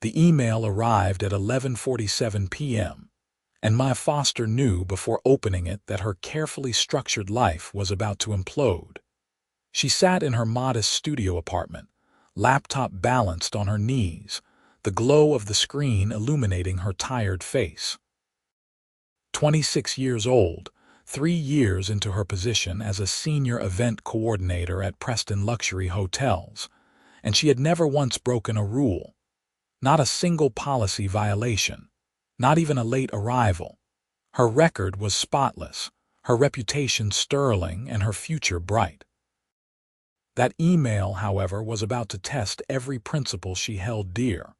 The email arrived at 11:47 p.m., and Maya Foster knew before opening it that her carefully structured life was about to implode. She sat in her modest studio apartment, laptop balanced on her knees, the glow of the screen illuminating her tired face. 26 years old, 3 years into her position as a senior event coordinator at Preston Luxury Hotels, and she had never once broken a rule. Not a single policy violation, not even a late arrival. Her record was spotless, her reputation sterling, and her future bright. That email, however, was about to test every principle she held dear.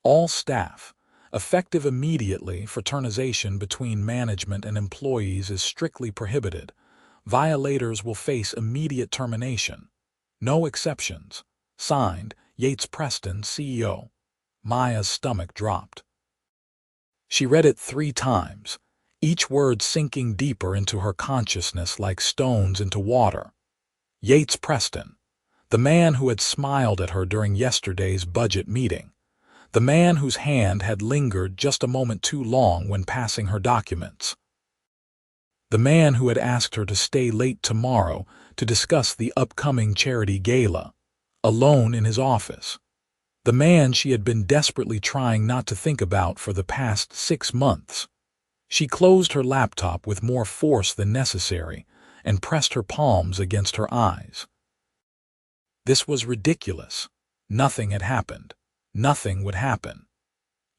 All staff, effective immediately. Fraternization between management and employees is strictly prohibited. Violators will face immediate termination. No exceptions. Signed, Yates Preston, CEO. Maya's stomach dropped. She read it 3 times, each word sinking deeper into her consciousness like stones into water. Yates Preston, the man who had smiled at her during yesterday's budget meeting, the man whose hand had lingered just a moment too long when passing her documents, the man who had asked her to stay late tomorrow to discuss the upcoming charity gala, alone in his office, the man she had been desperately trying not to think about for the past 6 months. She closed her laptop with more force than necessary and pressed her palms against her eyes. This was ridiculous. Nothing had happened. Nothing would happen.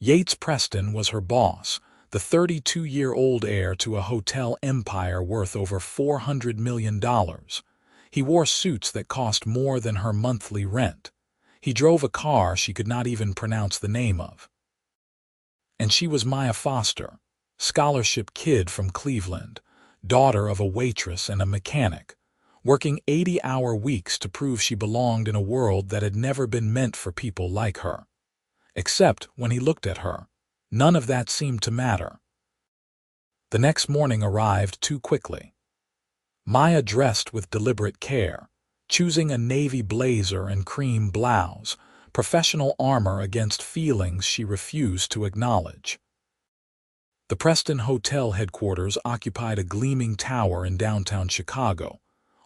Yates Preston was her boss, the 32-year-old heir to a hotel empire worth over $400 million. He wore suits that cost more than her monthly rent. He drove a car she could not even pronounce the name of. And she was Maya Foster, scholarship kid from Cleveland, daughter of a waitress and a mechanic, working 80-hour weeks to prove she belonged in a world that had never been meant for people like her. Except when he looked at her, none of that seemed to matter. The next morning arrived too quickly. Maya dressed with deliberate care, choosing a navy blazer and cream blouse, professional armor against feelings she refused to acknowledge. The Preston Hotel headquarters occupied a gleaming tower in downtown Chicago,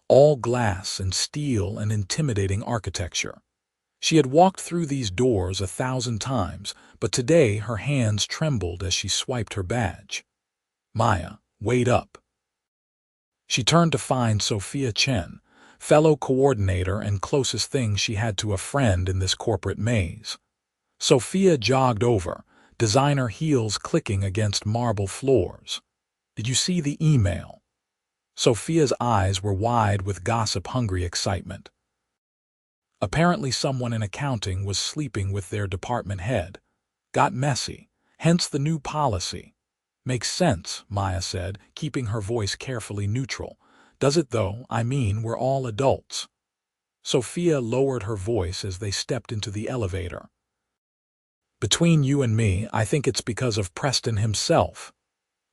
all glass and steel and intimidating architecture. She had walked through these doors 1,000 times, but today her hands trembled as she swiped her badge. Maya, wait up. She turned to find Sophia Chen, fellow coordinator and closest thing she had to a friend in this corporate maze. Sophia jogged over, designer heels clicking against marble floors. Did you see the email? Sophia's eyes were wide with gossip-hungry excitement. Apparently someone in accounting was sleeping with their department head. Got messy, hence the new policy. Makes sense, Maya said, keeping her voice carefully neutral. Does it though? I mean, we're all adults. Sophia lowered her voice as they stepped into the elevator. Between you and me, I think it's because of Preston himself.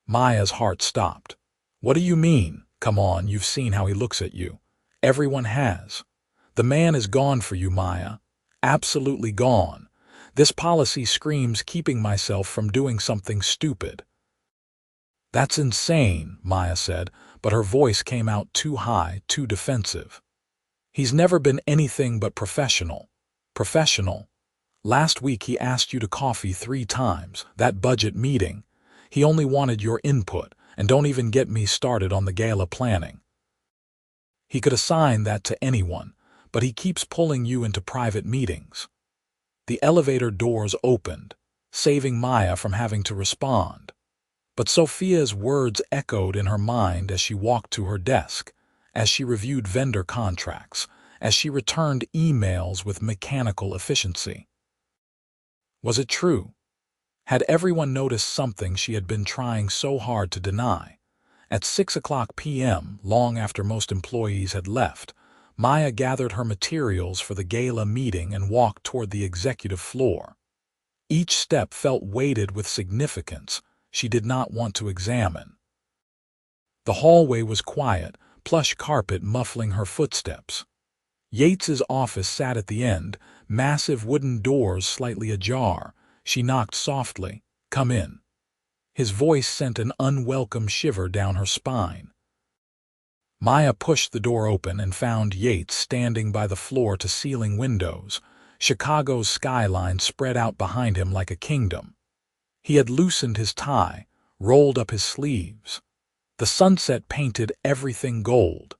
Maya's heart stopped. What do you mean? Come on, you've seen how he looks at you. Everyone has. The man is gone for you, Maya. Absolutely gone. This policy screams keeping myself from doing something stupid. That's insane, Maya said, but her voice came out too high, too defensive. He's never been anything but professional. Professional. Last week he asked you to coffee 3 times, that budget meeting. He only wanted your input, and don't even get me started on the gala planning. He could assign that to anyone, but he keeps pulling you into private meetings. The elevator doors opened, saving Maya from having to respond. But Sophia's words echoed in her mind as she walked to her desk, as she reviewed vendor contracts, as she returned emails with mechanical efficiency. Was it true? Had everyone noticed something she had been trying so hard to deny? At 6:00 p.m., long after most employees had left, Maya gathered her materials for the gala meeting and walked toward the executive floor. Each step felt weighted with significance she did not want to examine. The hallway was quiet, plush carpet muffling her footsteps. Yates's office sat at the end, massive wooden doors slightly ajar. She knocked softly. "Come in." His voice sent an unwelcome shiver down her spine. Maya pushed the door open and found Yates standing by the floor-to-ceiling windows. Chicago's skyline spread out behind him like a kingdom. He had loosened his tie, rolled up his sleeves. The sunset painted everything gold.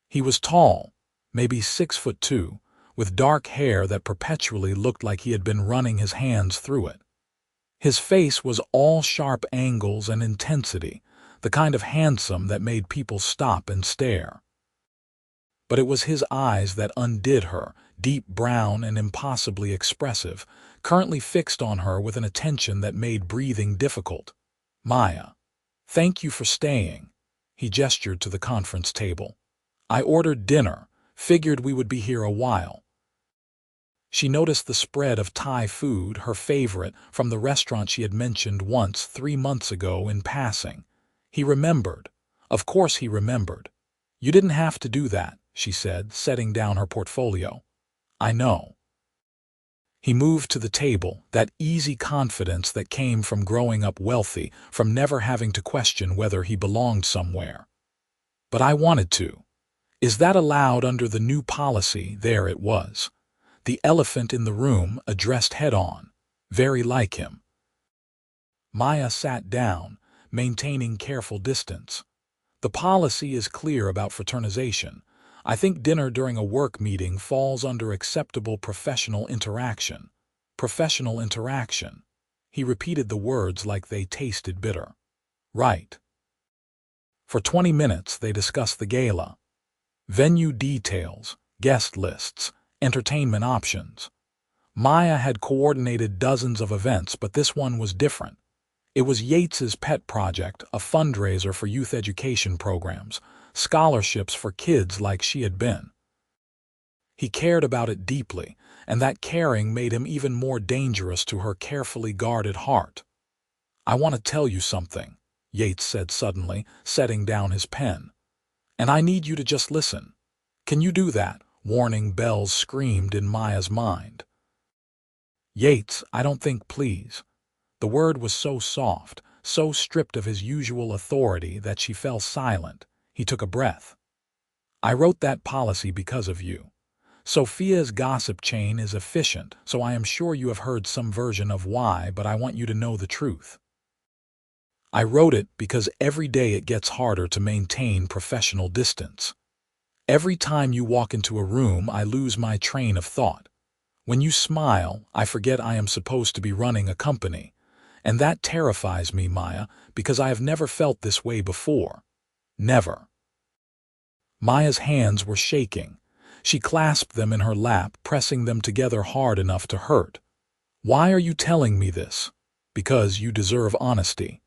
He was tall, maybe 6'2", with dark hair that perpetually looked like he had been running his hands through it. His face was all sharp angles and intensity, the kind of handsome that made people stop and stare. But it was his eyes that undid her, deep brown and impossibly expressive, currently fixed on her with an attention that made breathing difficult. "Maya, thank you for staying." He gestured to the conference table. "I ordered dinner, figured we would be here a while." She noticed the spread of Thai food, her favorite, from the restaurant she had mentioned once 3 months ago in passing. He remembered. Of course he remembered. "You didn't have to do that," she said, setting down her portfolio. "I know." He moved to the table, that easy confidence that came from growing up wealthy, from never having to question whether he belonged somewhere. "But I wanted to." "Is that allowed under the new policy?" There it was. The elephant in the room, addressed head-on. Very like him. Maya sat down, maintaining careful distance. "The policy is clear about fraternization. I think dinner during a work meeting falls under acceptable professional interaction." Professional interaction. He repeated the words like they tasted bitter. "Right." For 20 minutes they discussed the gala. Venue details, guest lists, entertainment options. Maya had coordinated dozens of events, but this one was different. It was Yates's pet project, a fundraiser for youth education programs, scholarships for kids like she had been. He cared about it deeply, and that caring made him even more dangerous to her carefully guarded heart. "I want to tell you something," Yates said suddenly, setting down his pen. "And I need you to just listen." "Can you do that?" Warning bells screamed in Maya's mind. "Yates, I don't think, please." The word was so soft, so stripped of his usual authority that she fell silent. He took a breath. "I wrote that policy because of you. Sophia's gossip chain is efficient, so I am sure you have heard some version of why, but I want you to know the truth. I wrote it because every day it gets harder to maintain professional distance. Every time you walk into a room, I lose my train of thought. When you smile, I forget I am supposed to be running a company. And that terrifies me, Maya, because I have never felt this way before. Never." Maya's hands were shaking. She clasped them in her lap, pressing them together hard enough to hurt. "Why are you telling me this?" "Because you deserve honesty.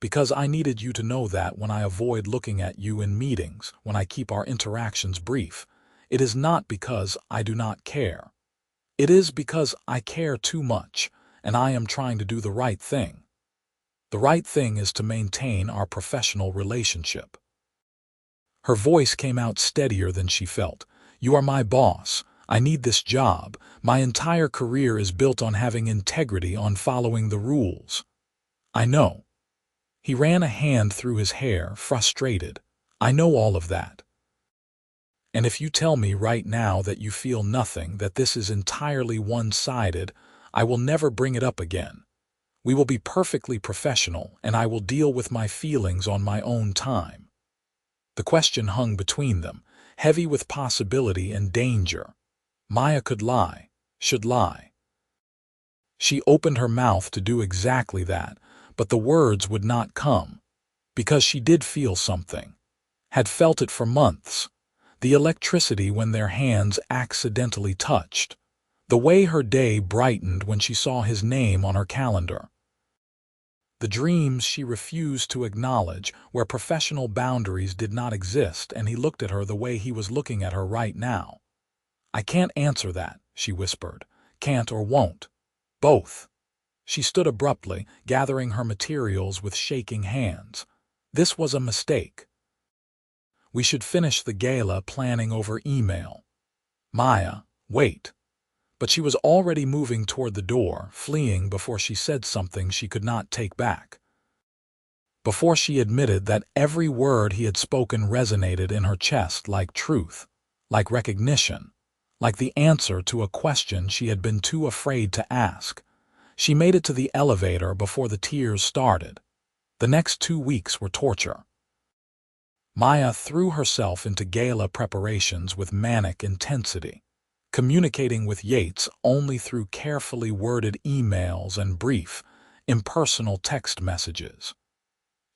Because I needed you to know that when I avoid looking at you in meetings, when I keep our interactions brief. It is not because I do not care. It is because I care too much, and I am trying to do the right thing. The right thing is to maintain our professional relationship." Her voice came out steadier than she felt. "You are my boss. I need this job. My entire career is built on having integrity, on following the rules." "I know." He ran a hand through his hair, frustrated. "I know all of that. And if you tell me right now that you feel nothing, that this is entirely one-sided, I will never bring it up again. We will be perfectly professional, and I will deal with my feelings on my own time." The question hung between them, heavy with possibility and danger. Maya could lie, should lie. She opened her mouth to do exactly that, but the words would not come. Because she did feel something. Had felt it for months. The electricity when their hands accidentally touched. The way her day brightened when she saw his name on her calendar. The dreams she refused to acknowledge, where professional boundaries did not exist, and he looked at her the way he was looking at her right now. "I can't answer that," she whispered. "Can't or won't. Both." She stood abruptly, gathering her materials with shaking hands. This was a mistake. "We should finish the gala planning over email." "Maya, Wait. But she was already moving toward the door, fleeing before she said something she could not take back. Before she admitted that every word he had spoken resonated in her chest like truth, like recognition, like the answer to a question she had been too afraid to ask. She made it to the elevator before the tears started. The next 2 weeks were torture. Maya threw herself into gala preparations with manic intensity, communicating with Yates only through carefully worded emails and brief, impersonal text messages.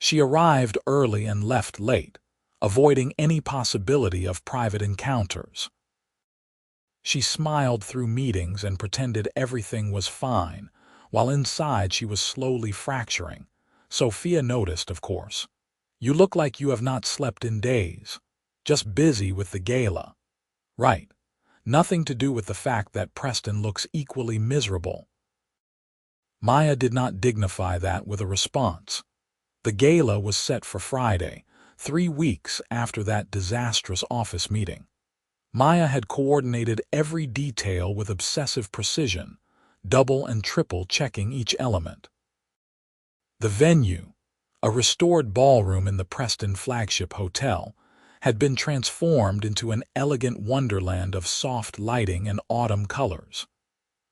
She arrived early and left late, avoiding any possibility of private encounters. She smiled through meetings and pretended everything was fine, while inside she was slowly fracturing. Sophia noticed, of course. "You look like you have not slept in days. Just busy with the gala." "Right. Nothing to do with the fact that Preston looks equally miserable." Maya did not dignify that with a response. The gala was set for Friday, 3 weeks after that disastrous office meeting. Maya had coordinated every detail with obsessive precision, double and triple checking each element. The venue, a restored ballroom in the Preston flagship hotel, had been transformed into an elegant wonderland of soft lighting and autumn colors.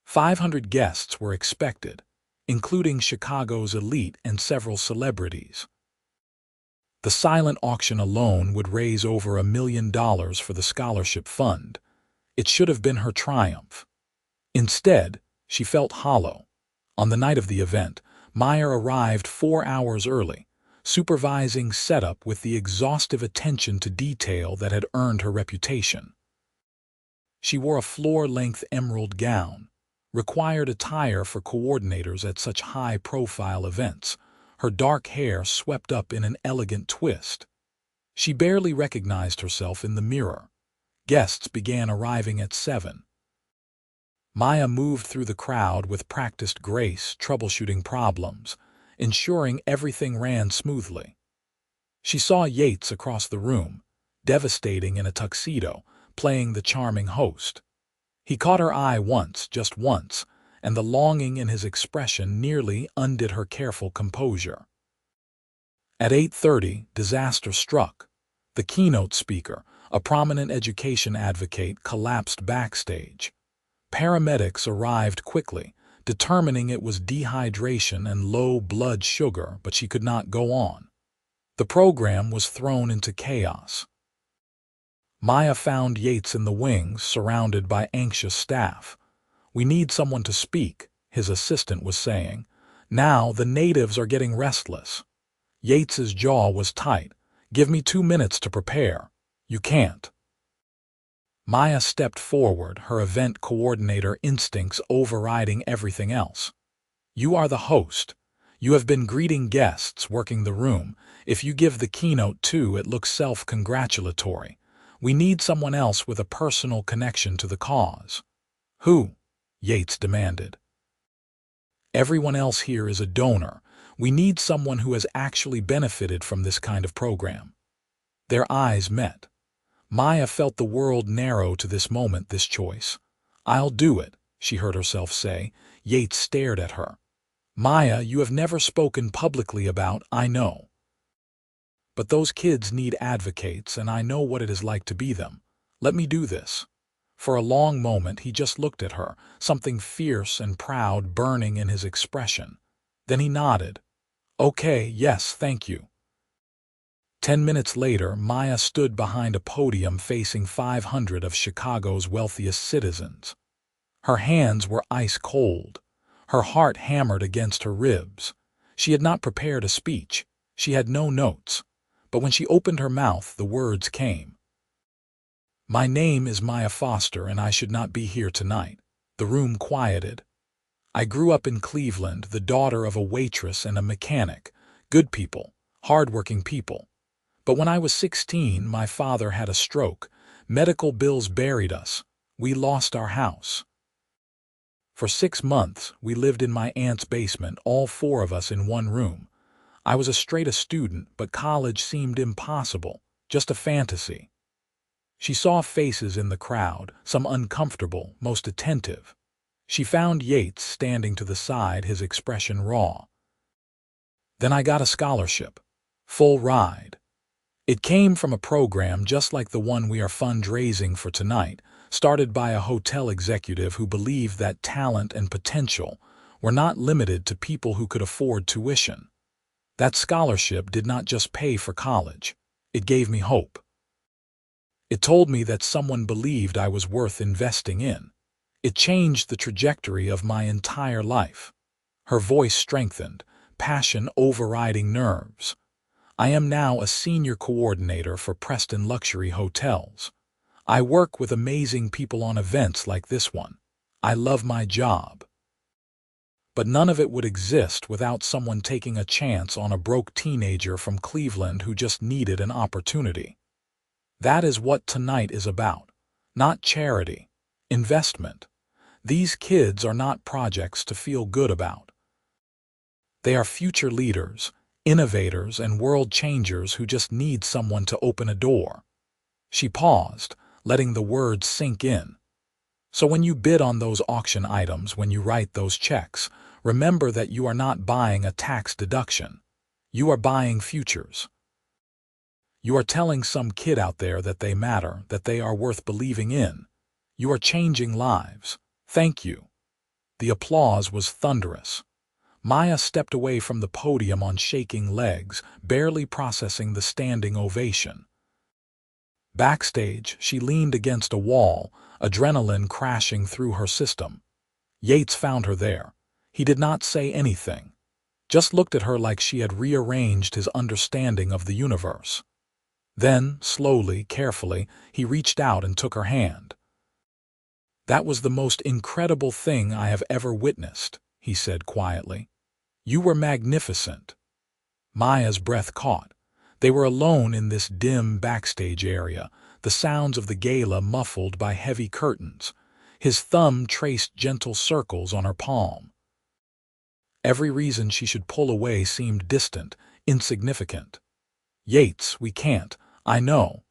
500 guests were expected, including Chicago's elite and several celebrities. The silent auction alone would raise over $1 million for the scholarship fund. It should have been her triumph. Instead, she felt hollow. On the night of the event, Maya arrived 4 hours early, supervising setup with the exhaustive attention to detail that had earned her reputation. She wore a floor-length emerald gown, required attire for coordinators at such high-profile events, her dark hair swept up in an elegant twist. She barely recognized herself in the mirror. Guests began arriving at 7. Maya moved through the crowd with practiced grace, troubleshooting problems, ensuring everything ran smoothly. She saw Yates across the room, devastating in a tuxedo, playing the charming host. He caught her eye once, just once, and the longing in his expression nearly undid her careful composure. At 8:30, disaster struck. The keynote speaker, a prominent education advocate, collapsed backstage. Paramedics arrived quickly, determining it was dehydration and low blood sugar, but she could not go on. The program was thrown into chaos. Maya found Yates in the wings, surrounded by anxious staff. "We need someone to speak," his assistant was saying. "Now the natives are getting restless." Yates's jaw was tight. "Give me 2 minutes to prepare." "You can't." Maya stepped forward, her event coordinator instincts overriding everything else. "You are the host. You have been greeting guests, working the room. If you give the keynote too, it looks self-congratulatory. We need someone else with a personal connection to the cause." "Who?" Yates demanded. "Everyone else here is a donor. We need someone who has actually benefited from this kind of program." Their eyes met. Maya felt the world narrow to this moment, this choice. "I'll do it," she heard herself say. Yates stared at her. "Maya, you have never spoken publicly about, I know. But those kids need advocates, and I know what it is like to be them. Let me do this." For a long moment he just looked at her, something fierce and proud burning in his expression. Then he nodded. "Okay, yes, thank you." 10 minutes later, Maya stood behind a podium facing 500 of Chicago's wealthiest citizens. Her hands were ice cold. Her heart hammered against her ribs. She had not prepared a speech. She had no notes. But when she opened her mouth, the words came. "My name is Maya Foster, and I should not be here tonight." The room quieted. "I grew up in Cleveland, the daughter of a waitress and a mechanic. Good people, hard-working people. But when I was 16, my father had a stroke. Medical bills buried us. We lost our house. For 6 months, we lived in my aunt's basement, all 4 of us in one room. I was a student, but college seemed impossible, just a fantasy. She saw faces in the crowd, some uncomfortable, most attentive. She found Yates standing to the side, his expression raw. Then I got a scholarship. Full ride. It came from a program just like the one we are fundraising for tonight, started by a hotel executive who believed that talent and potential were not limited to people who could afford tuition. That scholarship did not just pay for college. It gave me hope. It told me that someone believed I was worth investing in. It changed the trajectory of my entire life. Her voice strengthened, passion overriding nerves. I am now a senior coordinator for Preston Luxury Hotels. I work with amazing people on events like this one. I love my job. But none of it would exist without someone taking a chance on a broke teenager from Cleveland who just needed an opportunity. That is what tonight is about. Not charity. Investment. These kids are not projects to feel good about. They are future leaders, innovators, and world changers who just need someone to open a door. She paused, letting the words sink in. So when you bid on those auction items, when you write those checks, remember that you are not buying a tax deduction. You are buying futures. You are telling some kid out there that they matter, that they are worth believing in. You are changing lives. Thank you. The applause was thunderous. Maya stepped away from the podium on shaking legs, barely processing the standing ovation. Backstage, she leaned against a wall, adrenaline crashing through her system. Yates found her there. He did not say anything, just looked at her like she had rearranged his understanding of the universe. Then, slowly, carefully, he reached out and took her hand. "That was the most incredible thing I have ever witnessed," he said quietly. "You were magnificent." Maya's breath caught. They were alone in this dim backstage area, the sounds of the gala muffled by heavy curtains. His thumb traced gentle circles on her palm. Every reason she should pull away seemed distant, insignificant. "Yates, we can't. I know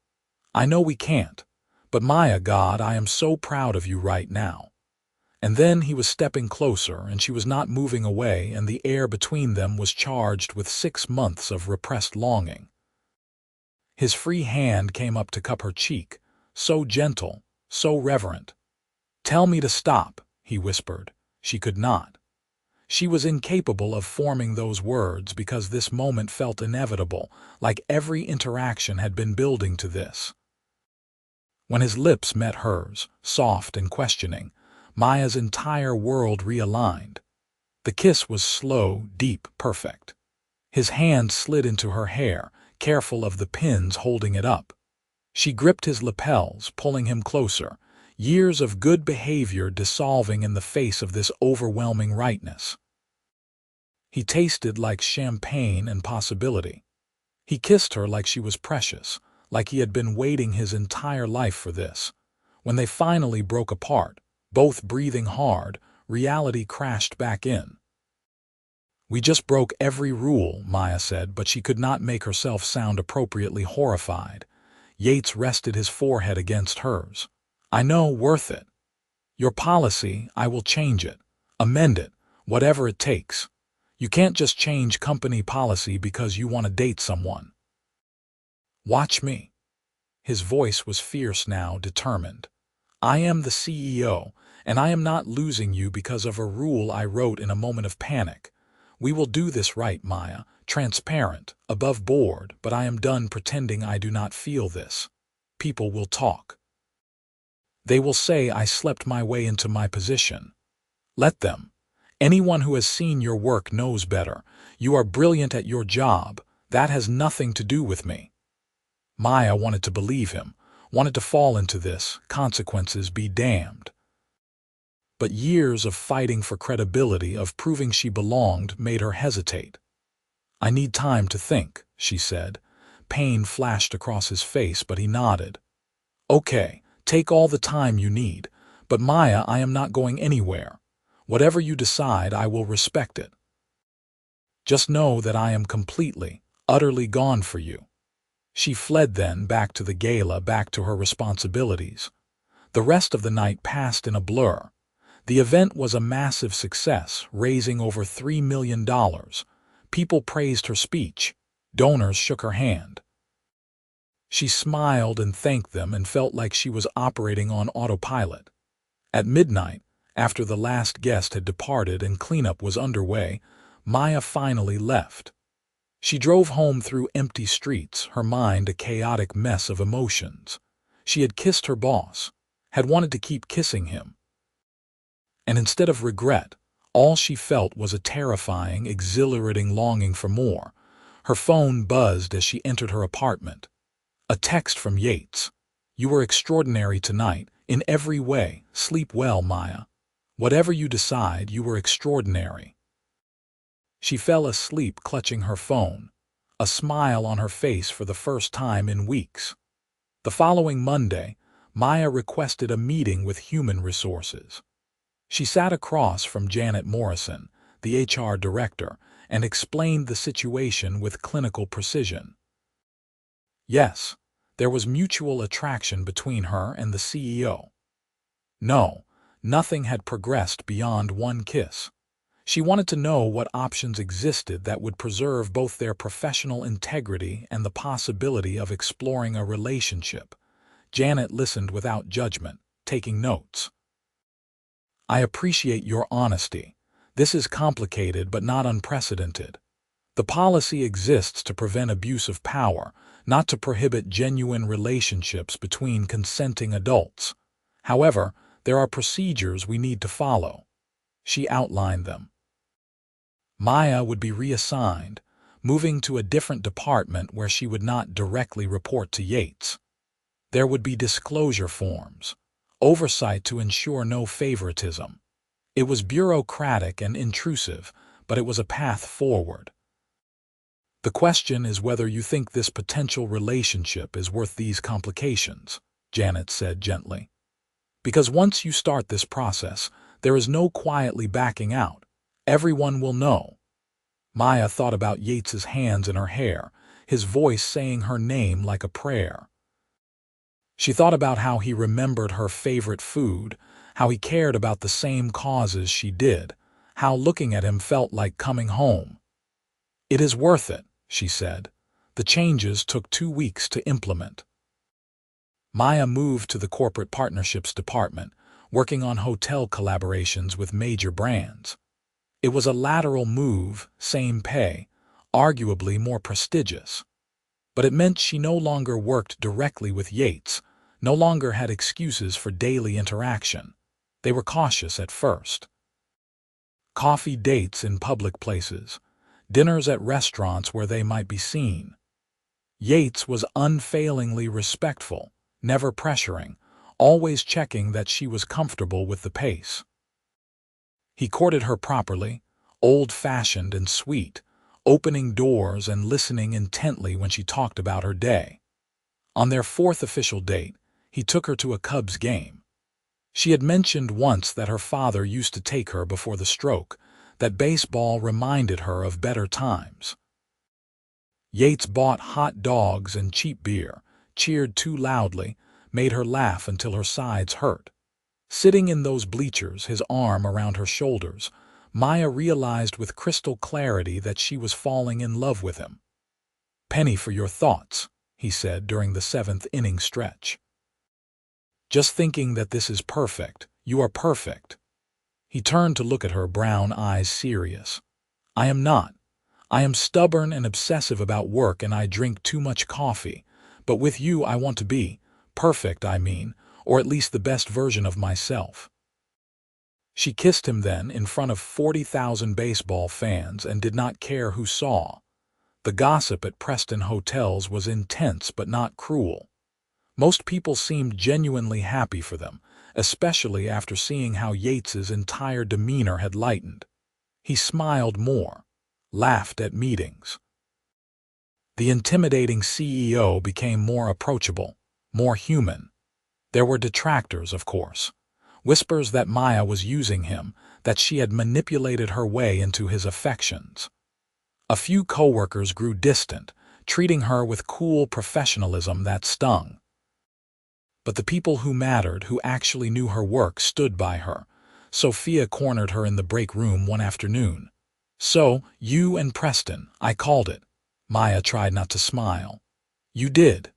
we can't. But Maya, God, I am so proud of you right now." And then he was stepping closer, and she was not moving away, and the air between them was charged with 6 months of repressed longing. His free hand came up to cup her cheek, so gentle, so reverent. "Tell me to stop," he whispered. She could not. She was incapable of forming those words because this moment felt inevitable, like every interaction had been building to this. When his lips met hers, soft and questioning, Maya's entire world realigned. The kiss was slow, deep, perfect. His hand slid into her hair, careful of the pins holding it up. She gripped his lapels, pulling him closer, years of good behavior dissolving in the face of this overwhelming rightness. He tasted like champagne and possibility. He kissed her like she was precious, like he had been waiting his entire life for this. When they finally broke apart, both breathing hard, reality crashed back in. "We just broke every rule," Maya said, but she could not make herself sound appropriately horrified. Yates rested his forehead against hers. "I know, worth it. Your policy, I will change it, amend it, whatever it takes. You can't just change company policy because you want to date someone. Watch me." His voice was fierce now, determined. "I am the CEO, and I am not losing you because of a rule I wrote in a moment of panic. We will do this right, Maya, transparent, above board, but I am done pretending I do not feel this. People will talk. They will say I slept my way into my position. Let them. Anyone who has seen your work knows better. You are brilliant at your job. That has nothing to do with me." Maya wanted to believe him, wanted to fall into this, consequences be damned. But years of fighting for credibility, of proving she belonged, made her hesitate. "I need time to think," she said. Pain flashed across his face, but he nodded. "Okay, take all the time you need. But Maya, I am not going anywhere. Whatever you decide, I will respect it. Just know that I am completely, utterly gone for you." She fled then, back to the gala, back to her responsibilities. The rest of the night passed in a blur. The event was a massive success, raising over $3 million. People praised her speech. Donors shook her hand. She smiled and thanked them and felt like she was operating on autopilot. At midnight, after the last guest had departed and cleanup was underway, Maya finally left. She drove home through empty streets, her mind a chaotic mess of emotions. She had kissed her boss, had wanted to keep kissing him. And instead of regret, all she felt was a terrifying, exhilarating longing for more. Her phone buzzed as she entered her apartment. A text from Yates. "You were extraordinary tonight, in every way. Sleep well, Maya. Whatever you decide, you were extraordinary." She fell asleep clutching her phone, a smile on her face for the first time in weeks. The following Monday, Maya requested a meeting with Human Resources. She sat across from Janet Morrison, the HR director, and explained the situation with clinical precision. Yes, there was mutual attraction between her and the CEO. No, nothing had progressed beyond one kiss. She wanted to know what options existed that would preserve both their professional integrity and the possibility of exploring a relationship. Janet listened without judgment, taking notes. "I appreciate your honesty. This is complicated but not unprecedented. The policy exists to prevent abuse of power, not to prohibit genuine relationships between consenting adults. However, there are procedures we need to follow." She outlined them. Maya would be reassigned, moving to a different department where she would not directly report to Yates. There would be disclosure forms, oversight to ensure no favoritism. It was bureaucratic and intrusive, but it was a path forward. "The question is whether you think this potential relationship is worth these complications," Janet said gently. "Because once you start this process, there is no quietly backing out. Everyone will know." Maya thought about Yates's hands in her hair, his voice saying her name like a prayer. She thought about how he remembered her favorite food, how he cared about the same causes she did, how looking at him felt like coming home. "It is worth it," she said. "The changes took 2 weeks to implement." Maya moved to the corporate partnerships department, working on hotel collaborations with major brands. It was a lateral move, same pay, arguably more prestigious. But it meant she no longer worked directly with Yates, no longer had excuses for daily interaction. They were cautious at first. Coffee dates in public places, dinners at restaurants where they might be seen. Yates was unfailingly respectful, never pressuring, always checking that she was comfortable with the pace. He courted her properly, old-fashioned and sweet, opening doors and listening intently when she talked about her day. On their 4th official date, he took her to a Cubs game. She had mentioned once that her father used to take her before the stroke, that baseball reminded her of better times. Yates bought hot dogs and cheap beer, cheered too loudly, made her laugh until her sides hurt. Sitting in those bleachers, his arm around her shoulders, Maya realized with crystal clarity that she was falling in love with him. "Penny for your thoughts," he said during the 7th inning stretch. "Just thinking that this is perfect. You are perfect." He turned to look at her, brown eyes serious. "I am not. I am stubborn and obsessive about work and I drink too much coffee. But with you I want to be perfect, I mean, or at least the best version of myself." She kissed him then in front of 40,000 baseball fans and did not care who saw. The gossip at Preston hotels was intense but not cruel. Most people seemed genuinely happy for them, especially after seeing how Yates's entire demeanor had lightened. He smiled more, laughed at meetings. The intimidating CEO became more approachable, more human. There were detractors, of course. Whispers that Maya was using him, that she had manipulated her way into his affections. A few coworkers grew distant, treating her with cool professionalism that stung. But the people who mattered, who actually knew her work, stood by her. Sophia cornered her in the break room one afternoon. "So, you and Preston, I called it." Maya tried not to smile. "You did.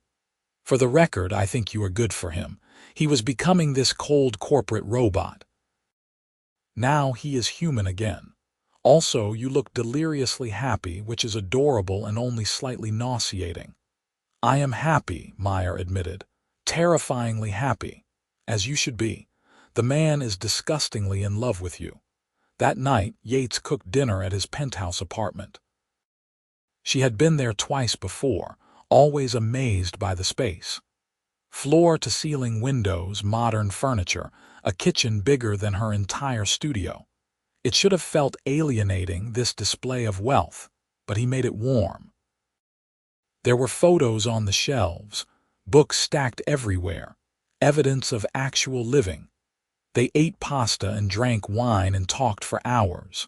For the record, I think you are good for him. He was becoming this cold corporate robot. Now he is human again. Also, you look deliriously happy, which is adorable and only slightly nauseating." "I am happy," Maya admitted. "Terrifyingly happy. As you should be. The man is disgustingly in love with you." That night, Yates cooked dinner at his penthouse apartment. She had been there twice before, always amazed by the space. Floor-to-ceiling windows, modern furniture, a kitchen bigger than her entire studio. It should have felt alienating, this display of wealth, but he made it warm. There were photos on the shelves, books stacked everywhere, evidence of actual living. They ate pasta and drank wine and talked for hours.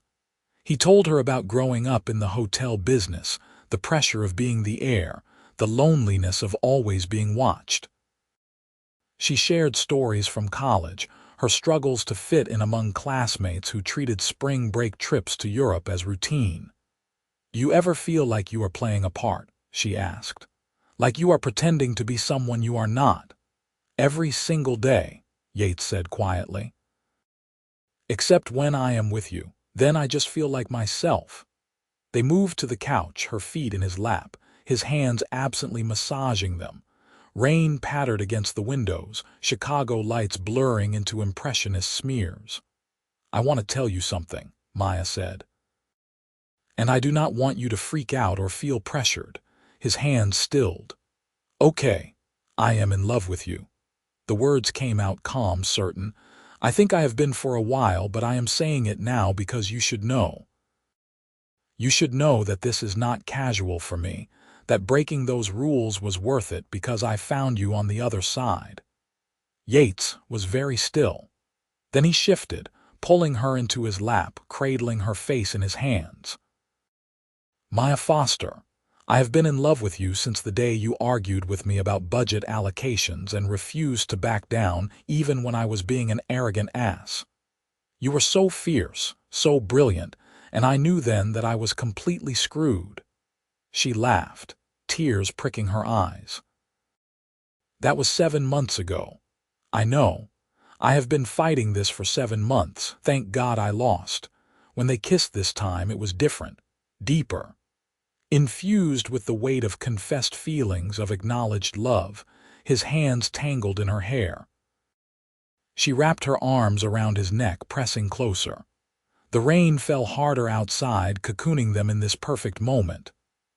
He told her about growing up in the hotel business, the pressure of being the heir, the loneliness of always being watched. She shared stories from college, her struggles to fit in among classmates who treated spring break trips to Europe as routine. "You ever feel like you are playing a part?" she asked. "Like you are pretending to be someone you are not?" "Every single day," Yates said quietly. "Except when I am with you. Then I just feel like myself." They moved to the couch, her feet in his lap, his hands absently massaging them. Rain pattered against the windows, Chicago lights blurring into impressionist smears. "I want to tell you something," Maya said. "And I do not want you to freak out or feel pressured." His hands stilled. "Okay, I am in love with you." The words came out calm, certain. "I think I have been for a while, but I am saying it now because you should know. You should know that this is not casual for me, that breaking those rules was worth it because I found you on the other side." Yates was very still. Then he shifted, pulling her into his lap, cradling her face in his hands. "Maya Foster, I have been in love with you since the day you argued with me about budget allocations and refused to back down even when I was being an arrogant ass. You were so fierce, so brilliant, and I knew then that I was completely screwed." She laughed, tears pricking her eyes. "That was 7 months ago. I know. I have been fighting this for 7 months. Thank God I lost. When they kissed this time, it was different, deeper. Infused with the weight of confessed feelings, of acknowledged love, his hands tangled in her hair. She wrapped her arms around his neck, pressing closer. The rain fell harder outside, cocooning them in this perfect moment.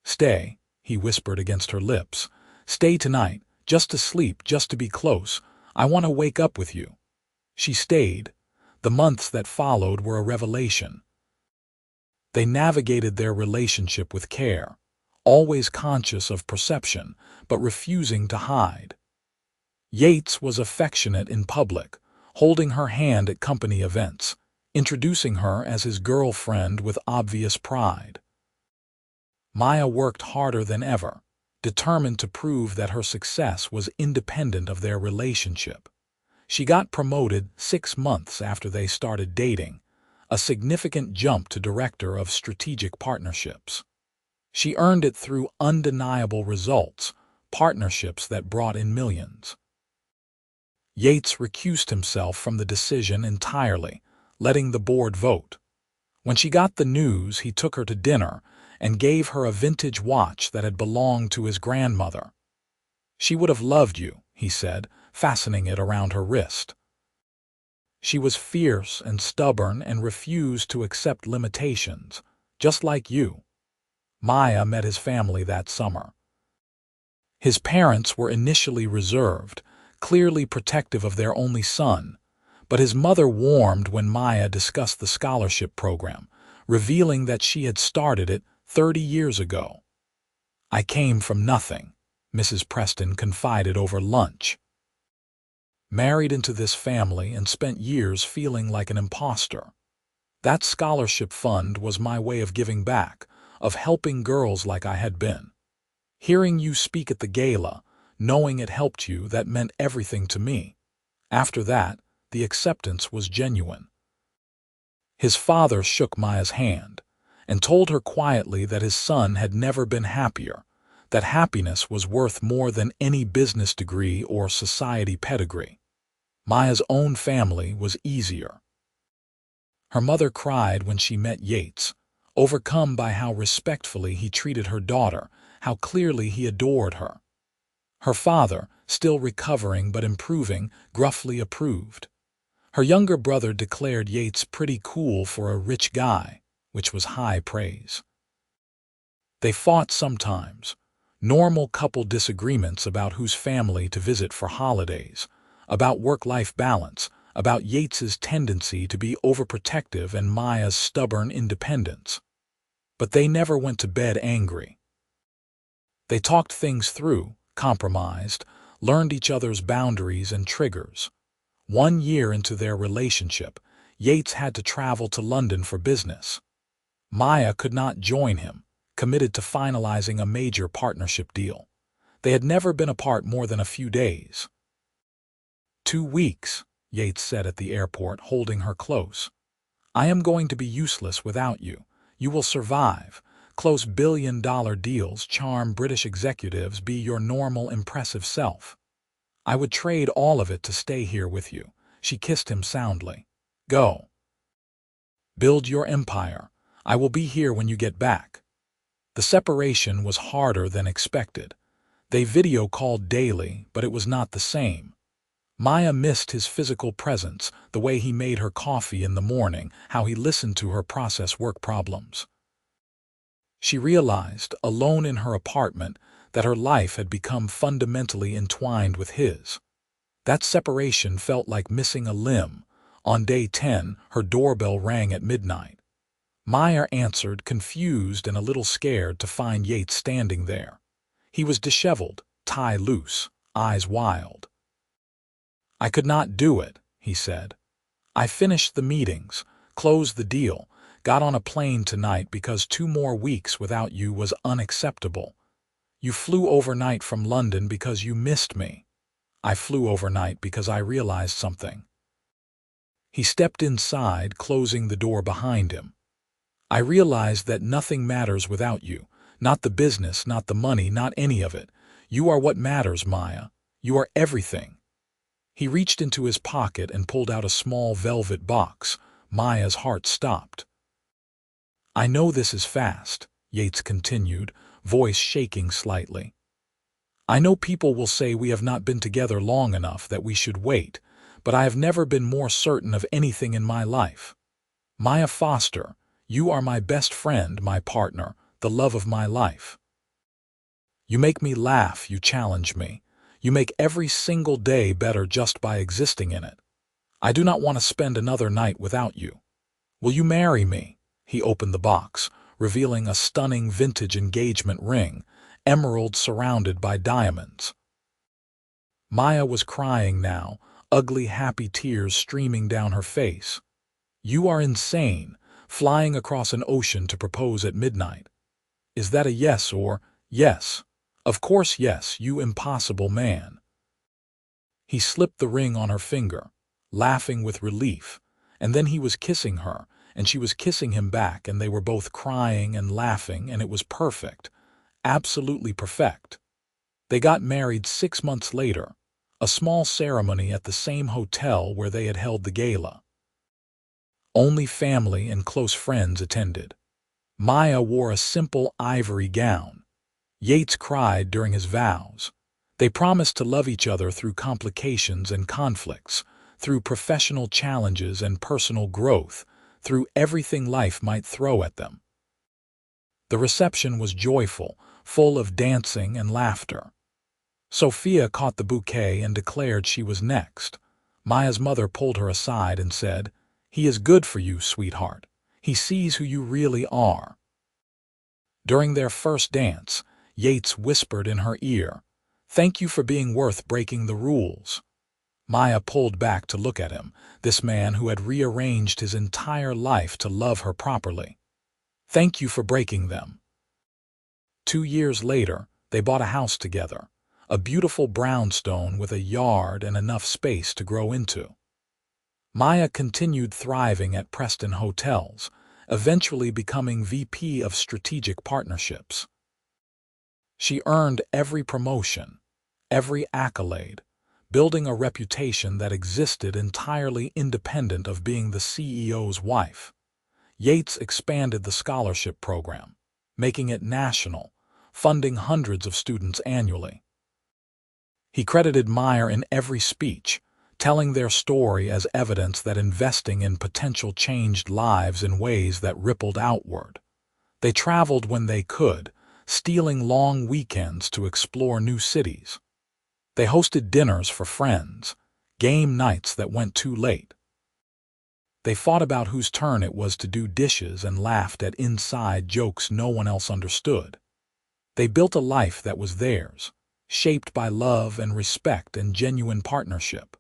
"Stay," he whispered against her lips. "Stay tonight, just to sleep, just to be close. I want to wake up with you." She stayed. The months that followed were a revelation. They navigated their relationship with care, always conscious of perception, but refusing to hide. Yates was affectionate in public, holding her hand at company events, introducing her as his girlfriend with obvious pride. Maya worked harder than ever, determined to prove that her success was independent of their relationship. She got promoted 6 months after they started dating, a significant jump to director of strategic partnerships. She earned it through undeniable results, partnerships that brought in millions. Yates recused himself from the decision entirely, letting the board vote. When she got the news, he took her to dinner and gave her a vintage watch that had belonged to his grandmother. "She would have loved you," he said, fastening it around her wrist. "She was fierce and stubborn and refused to accept limitations, just like you." Maya met his family that summer. His parents were initially reserved, clearly protective of their only son, but his mother warmed when Maya discussed the scholarship program, revealing that she had started it 30 years ago. "I came from nothing," Mrs. Preston confided over lunch. "Married into this family and spent years feeling like an imposter. That scholarship fund was my way of giving back, of helping girls like I had been." Hearing you speak at the gala, knowing it helped you, that meant everything to me. After that, the acceptance was genuine. His father shook Maya's hand and told her quietly that his son had never been happier, that happiness was worth more than any business degree or society pedigree. Maya's own family was easier. Her mother cried when she met Yates, overcome by how respectfully he treated her daughter, how clearly he adored her. Her father, still recovering but improving, gruffly approved. Her younger brother declared Yates pretty cool for a rich guy, which was high praise. They fought sometimes, normal couple disagreements about whose family to visit for holidays, about work-life balance, about Yates's tendency to be overprotective and Maya's stubborn independence. But they never went to bed angry. They talked things through, compromised, learned each other's boundaries and triggers. 1 year into their relationship, Yates had to travel to London for business. Maya could not join him, committed to finalizing a major partnership deal. They had never been apart more than a few days. 2 weeks, Yates said at the airport, holding her close. I am going to be useless without you. You will survive, close billion-dollar deals, charm British executives, be your normal, impressive self. I would trade all of it to stay here with you. She kissed him soundly. Go. Build your empire. I will be here when you get back. The separation was harder than expected. They video called daily, but it was not the same. Maya missed his physical presence, the way he made her coffee in the morning, how he listened to her process work problems. She realized, alone in her apartment, that her life had become fundamentally entwined with his. That separation felt like missing a limb. On day 10, her doorbell rang at midnight. Maya answered, confused and a little scared to find Yates standing there. He was disheveled, tie loose, eyes wild. I could not do it, he said. I finished the meetings, closed the deal, got on a plane tonight because 2 more weeks without you was unacceptable. You flew overnight from London because you missed me. I flew overnight because I realized something. He stepped inside, closing the door behind him. I realized that nothing matters without you. Not the business, not the money, not any of it. You are what matters, Maya. You are everything. He reached into his pocket and pulled out a small velvet box. Maya's heart stopped. I know this is fast, Yates continued, voice shaking slightly. I know people will say we have not been together long enough, that we should wait, but I have never been more certain of anything in my life. Maya Foster, you are my best friend, my partner, the love of my life. You make me laugh, you challenge me. You make every single day better just by existing in it. I do not want to spend another night without you. Will you marry me? He opened the box, revealing a stunning vintage engagement ring, emerald surrounded by diamonds. Maya was crying now, ugly, happy tears streaming down her face. You are insane, flying across an ocean to propose at midnight. Is that a yes or yes? Of course yes, you impossible man. He slipped the ring on her finger, laughing with relief, and then he was kissing her, and she was kissing him back, and they were both crying and laughing, and it was perfect, absolutely perfect. They got married 6 months later, a small ceremony at the same hotel where they had held the gala. Only family and close friends attended. Maya wore a simple ivory gown. Yates cried during his vows. They promised to love each other through complications and conflicts, through professional challenges and personal growth, through everything life might throw at them. The reception was joyful, full of dancing and laughter. Sophia caught the bouquet and declared she was next. Maya's mother pulled her aside and said, "He is good for you, sweetheart. He sees who you really are." During their first dance, Yates whispered in her ear, "Thank you for being worth breaking the rules." Maya pulled back to look at him, this man who had rearranged his entire life to love her properly. "Thank you for breaking them." 2 years later, They bought a house together, a beautiful brownstone with a yard and enough space to grow into. Maya continued thriving at Preston Hotels, eventually becoming VP of Strategic Partnerships. She earned every promotion, every accolade, building a reputation that existed entirely independent of being the CEO's wife. Yates expanded the scholarship program, making it national, funding hundreds of students annually. He credited Meyer in every speech, telling their story as evidence that investing in potential changed lives in ways that rippled outward. They traveled when they could, stealing long weekends to explore new cities. They hosted dinners for friends, game nights that went too late. They fought about whose turn it was to do dishes and laughed at inside jokes no one else understood. They built a life that was theirs, shaped by love and respect and genuine partnership.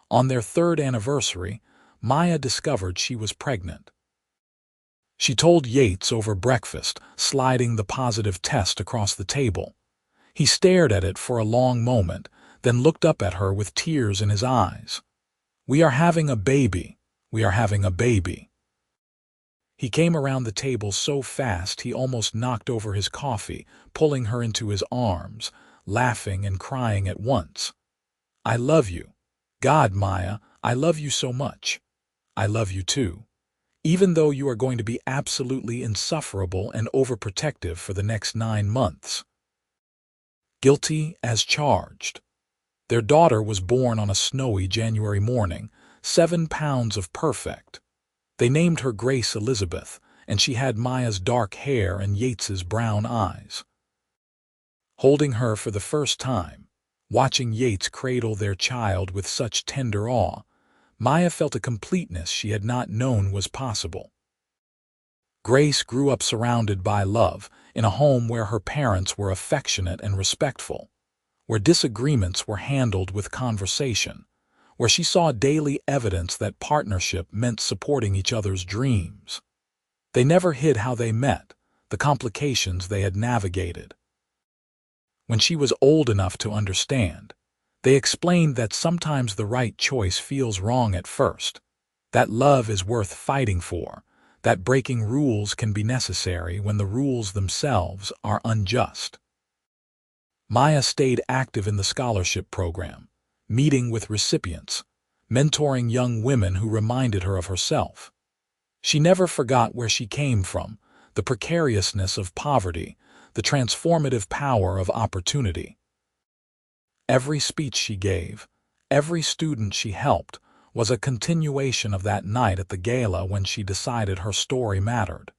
On their third anniversary, Maya discovered she was pregnant. She told Yates over breakfast, sliding the positive test across the table. He stared at it for a long moment, then looked up at her with tears in his eyes. "We are having a baby. We are having a baby." He came around the table so fast he almost knocked over his coffee, pulling her into his arms, laughing and crying at once. "I love you. God, Maya, I love you so much. I love you too. Even though you are going to be absolutely insufferable and overprotective for the next 9 months." Guilty as charged. Their daughter was born on a snowy January morning, 7 pounds of perfect. They named her Grace Elizabeth, and she had Maya's dark hair and Yates's brown eyes. Holding her for the first time, watching Yates cradle their child with such tender awe, Maya felt a completeness she had not known was possible. Grace grew up surrounded by love, in a home where her parents were affectionate and respectful, where disagreements were handled with conversation, where she saw daily evidence that partnership meant supporting each other's dreams. They never hid how they met, the complications they had navigated. When she was old enough to understand, they explained that sometimes the right choice feels wrong at first, that love is worth fighting for, that breaking rules can be necessary when the rules themselves are unjust. Maya stayed active in the scholarship program, meeting with recipients, mentoring young women who reminded her of herself. She never forgot where she came from, the precariousness of poverty, the transformative power of opportunity. Every speech she gave, every student she helped, was a continuation of that night at the gala when she decided her story mattered.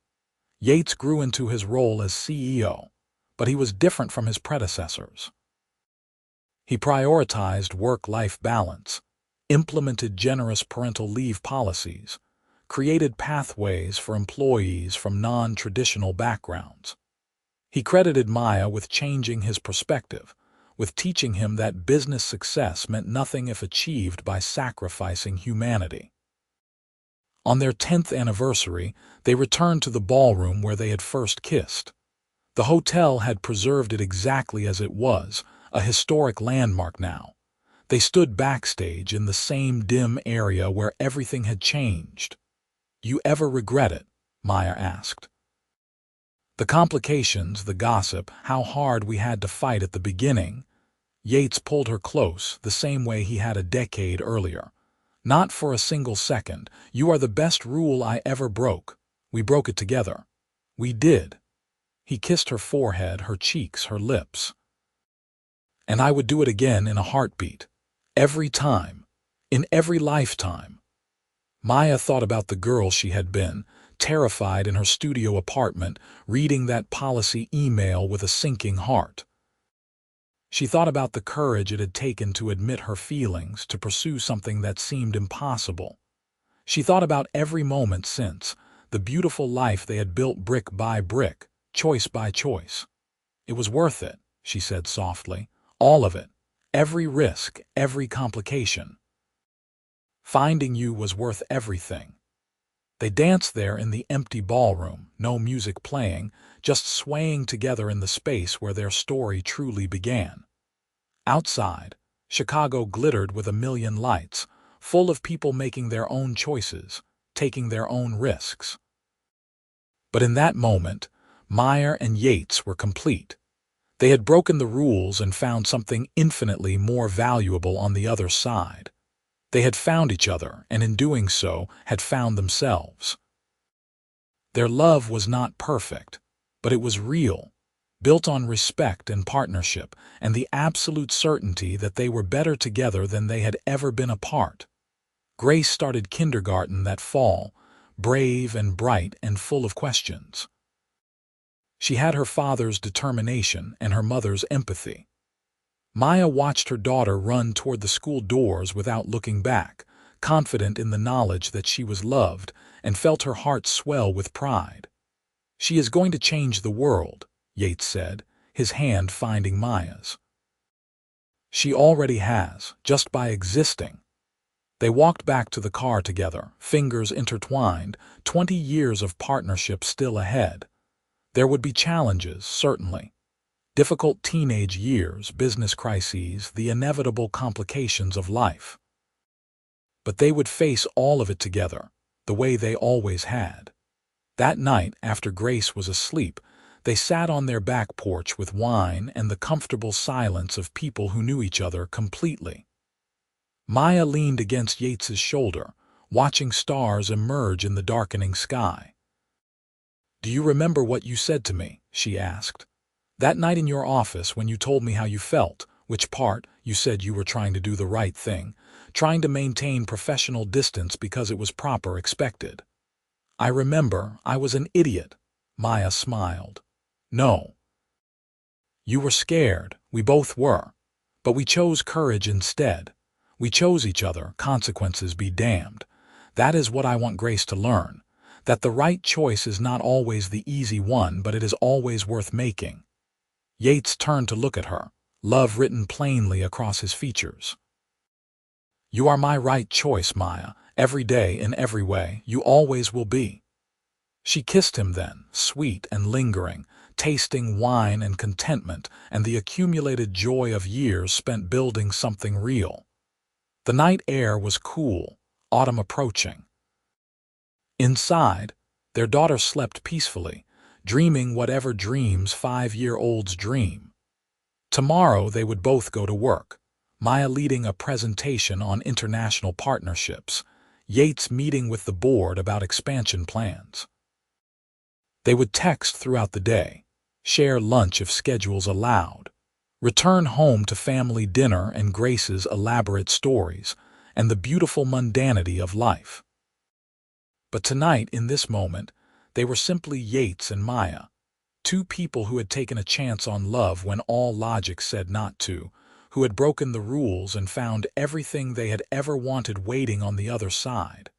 Yates grew into his role as CEO, but he was different from his predecessors. He prioritized work-life balance, implemented generous parental leave policies, created pathways for employees from non-traditional backgrounds. He credited Maya with changing his perspective, with teaching him that business success meant nothing if achieved by sacrificing humanity. On their 10th anniversary, they returned to the ballroom where they had first kissed. The hotel had preserved it exactly as it was, a historic landmark now. They stood backstage in the same dim area where everything had changed. "You ever regret it?" Maya asked. "The complications, the gossip, how hard we had to fight at the beginning." Yates pulled her close, the same way he had a decade earlier. "Not for a single second. You are the best rule I ever broke. We broke it together. We did." He kissed her forehead, her cheeks, her lips. "And I would do it again in a heartbeat. Every time. In every lifetime." Maya thought about the girl she had been, terrified in her studio apartment, reading that policy email with a sinking heart. She thought about the courage it had taken to admit her feelings, to pursue something that seemed impossible. She thought about every moment since, the beautiful life they had built brick by brick, choice by choice. "It was worth it," she said softly. "All of it. Every risk, every complication. Finding you was worth everything." They danced there in the empty ballroom, no music playing, just swaying together in the space where their story truly began. Outside, Chicago glittered with a million lights, full of people making their own choices, taking their own risks. But in that moment, Meyer and Yates were complete. They had broken the rules and found something infinitely more valuable on the other side. They had found each other, and in doing so, had found themselves. Their love was not perfect, but it was real, built on respect and partnership, and the absolute certainty that they were better together than they had ever been apart. Grace started kindergarten that fall, brave and bright and full of questions. She had her father's determination and her mother's empathy. Maya watched her daughter run toward the school doors without looking back, confident in the knowledge that she was loved, and felt her heart swell with pride. "She is going to change the world," Yates said, his hand finding Maya's. "She already has, just by existing." They walked back to the car together, fingers intertwined, 20 years of partnership still ahead. There would be challenges, certainly. Difficult teenage years, business crises, the inevitable complications of life. But they would face all of it together, the way they always had. That night, after Grace was asleep, they sat on their back porch with wine and the comfortable silence of people who knew each other completely. Maya leaned against Yates's shoulder, watching stars emerge in the darkening sky. "Do you remember what you said to me?" she asked. "That night in your office when you told me how you felt, which part, you said you were trying to do the right thing, trying to maintain professional distance because it was proper, expected." "I remember, I was an idiot," Maya smiled. "No. You were scared, we both were. But we chose courage instead. We chose each other, consequences be damned. That is what I want Grace to learn, that the right choice is not always the easy one, but it is always worth making." Yates turned to look at her, love written plainly across his features. "You are my right choice, Maya, every day in every way, you always will be." She kissed him then, sweet and lingering, tasting wine and contentment and the accumulated joy of years spent building something real. The night air was cool, autumn approaching. Inside, their daughter slept peacefully, dreaming whatever dreams 5-year-olds dream. Tomorrow they would both go to work, Maya leading a presentation on international partnerships, Yates meeting with the board about expansion plans. They would text throughout the day, share lunch if schedules allowed, return home to family dinner and Grace's elaborate stories, and the beautiful mundanity of life. But tonight, in this moment, they were simply Yates and Maya, two people who had taken a chance on love when all logic said not to, who had broken the rules and found everything they had ever wanted waiting on the other side.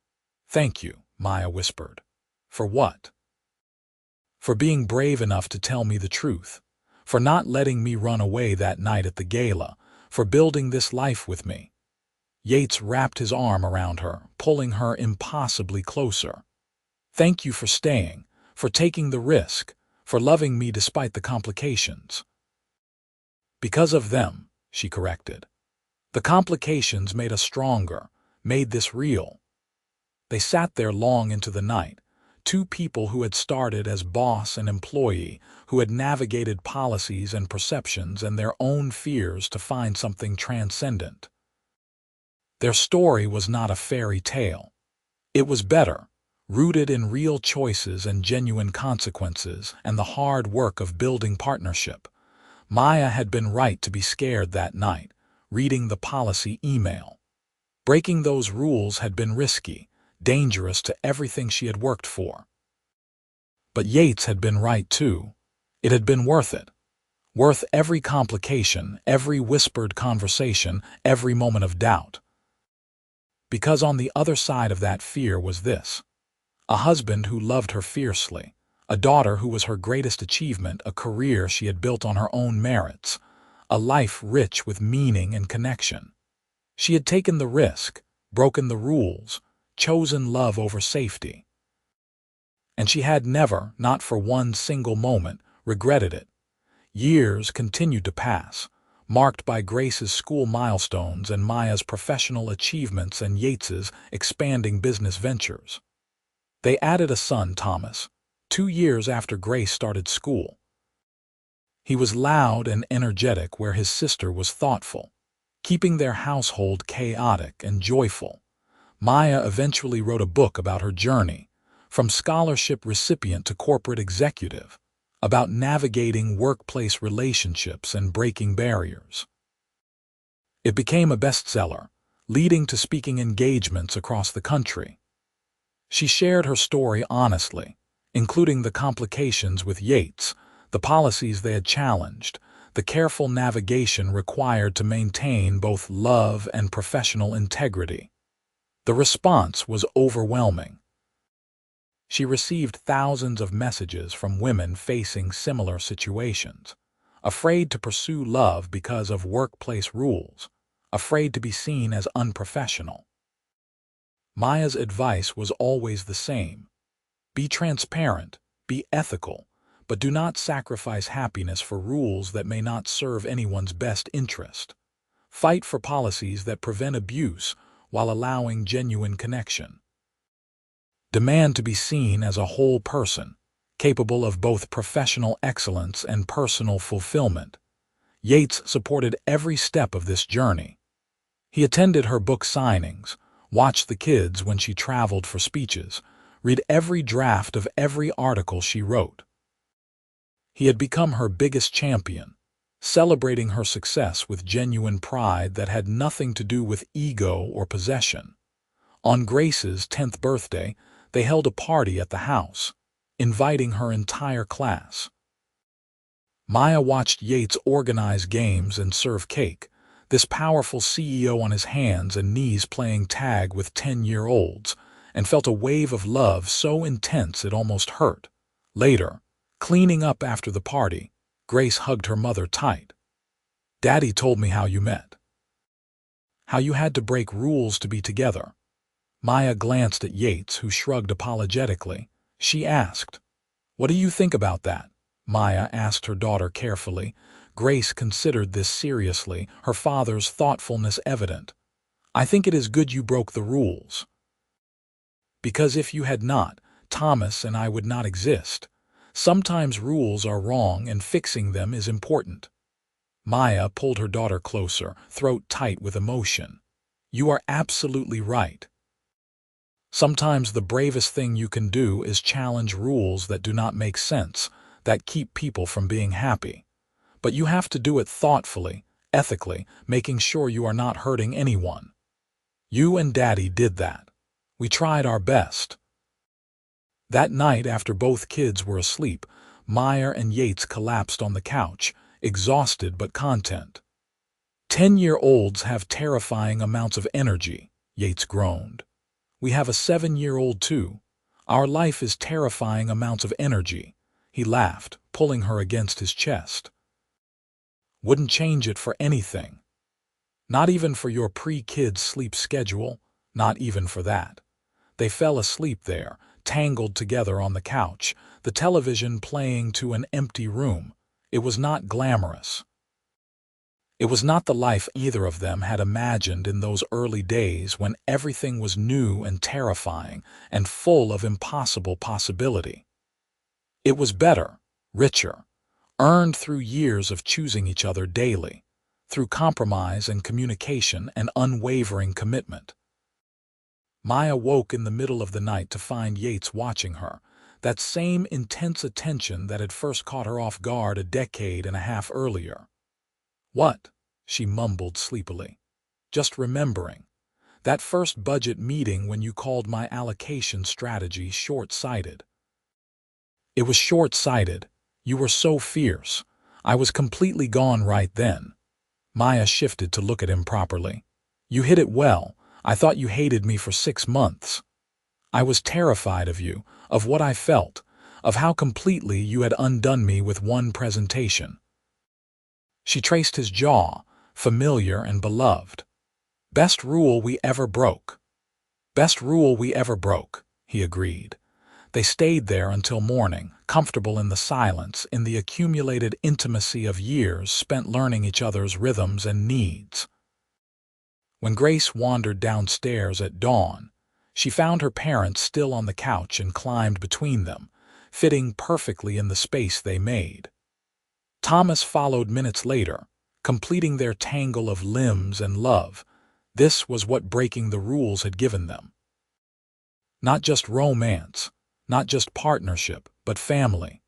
"Thank you," Maya whispered. "For what?" "For being brave enough to tell me the truth, for not letting me run away that night at the gala, for building this life with me." Yates wrapped his arm around her, pulling her impossibly closer. "Thank you for staying, for taking the risk, for loving me despite the complications." "Because of them," she corrected. "The complications made us stronger, made this real." They sat there long into the night, two people who had started as boss and employee, who had navigated policies and perceptions and their own fears to find something transcendent. Their story was not a fairy tale. It was better, rooted in real choices and genuine consequences and the hard work of building partnership. Maya had been right to be scared that night, reading the policy email. Breaking those rules had been risky, dangerous to everything she had worked for. But Yates had been right too. It had been worth it. Worth every complication, every whispered conversation, every moment of doubt. Because on the other side of that fear was this: a husband who loved her fiercely, a daughter who was her greatest achievement, a career she had built on her own merits, a life rich with meaning and connection. She had taken the risk, broken the rules, chosen love over safety. and she had never, not for one single moment, regretted it. Years continued to pass, marked by Grace's school milestones and Maya's professional achievements and Yates's expanding business ventures. They added a son, Thomas, 2 years after Grace started school. He was loud and energetic where his sister was thoughtful, keeping their household chaotic and joyful. Maya eventually wrote a book about her journey, from scholarship recipient to corporate executive, about navigating workplace relationships and breaking barriers. It became a bestseller, leading to speaking engagements across the country. She shared her story honestly, including the complications with Yates, the policies they had challenged, the careful navigation required to maintain both love and professional integrity. The response was overwhelming. She received thousands of messages from women facing similar situations, afraid to pursue love because of workplace rules, afraid to be seen as unprofessional. Maya's advice was always the same: be transparent, be ethical, but do not sacrifice happiness for rules that may not serve anyone's best interest. Fight for policies that prevent abuse while allowing genuine connection. Demand to be seen as a whole person, capable of both professional excellence and personal fulfillment. Yates supported every step of this journey. He attended her book signings, watched the kids when she traveled for speeches, read every draft of every article she wrote. He had become her biggest champion, celebrating her success with genuine pride that had nothing to do with ego or possession. On Grace's 10th birthday, they held a party at the house, inviting her entire class. Maya watched Yates organize games and serve cake, this powerful CEO on his hands and knees playing tag with 10-year-olds, and felt a wave of love so intense it almost hurt. Later, cleaning up after the party, Grace hugged her mother tight. "Daddy told me how you met. How you had to break rules to be together." Maya glanced at Yates, who shrugged apologetically. She asked, "What do you think about that?" Maya asked her daughter carefully. Grace considered this seriously, her father's thoughtfulness evident. "I think it is good you broke the rules. Because if you had not, Thomas and I would not exist. Sometimes rules are wrong and fixing them is important." Maya pulled her daughter closer, throat tight with emotion. "You are absolutely right. Sometimes the bravest thing you can do is challenge rules that do not make sense, that keep people from being happy. But you have to do it thoughtfully, ethically, making sure you are not hurting anyone. You and Daddy did that. We tried our best." That night, after both kids were asleep, Maya and Yates collapsed on the couch, exhausted but content. 10-year-olds have terrifying amounts of energy," Yates groaned. "We have a 7-year-old too. Our life is terrifying amounts of energy." He laughed, pulling her against his chest. "Wouldn't change it for anything. Not even for your pre-kids sleep schedule, not even for that." They fell asleep there, tangled together on the couch, the television playing to an empty room. It was not glamorous. It was not the life either of them had imagined in those early days when everything was new and terrifying and full of impossible possibility. It was better, richer, earned through years of choosing each other daily, through compromise and communication and unwavering commitment. Maya woke in the middle of the night to find Yates watching her, that same intense attention that had first caught her off guard a decade and a half earlier. "What?" she mumbled sleepily. "Just remembering. That first budget meeting when you called my allocation strategy short-sighted." "It was short-sighted. You were so fierce. I was completely gone right then." Maya shifted to look at him properly. "You hit it well. I thought you hated me for 6 months. I was terrified of you, of what I felt, of how completely you had undone me with one presentation." She traced his jaw, familiar and beloved. "Best rule we ever broke." "Best rule we ever broke," he agreed. They stayed there until morning, comfortable in the silence, in the accumulated intimacy of years spent learning each other's rhythms and needs. When Grace wandered downstairs at dawn, she found her parents still on the couch and climbed between them, fitting perfectly in the space they made. Thomas followed minutes later, completing their tangle of limbs and love. This was what breaking the rules had given them. Not just romance, not just partnership, but family.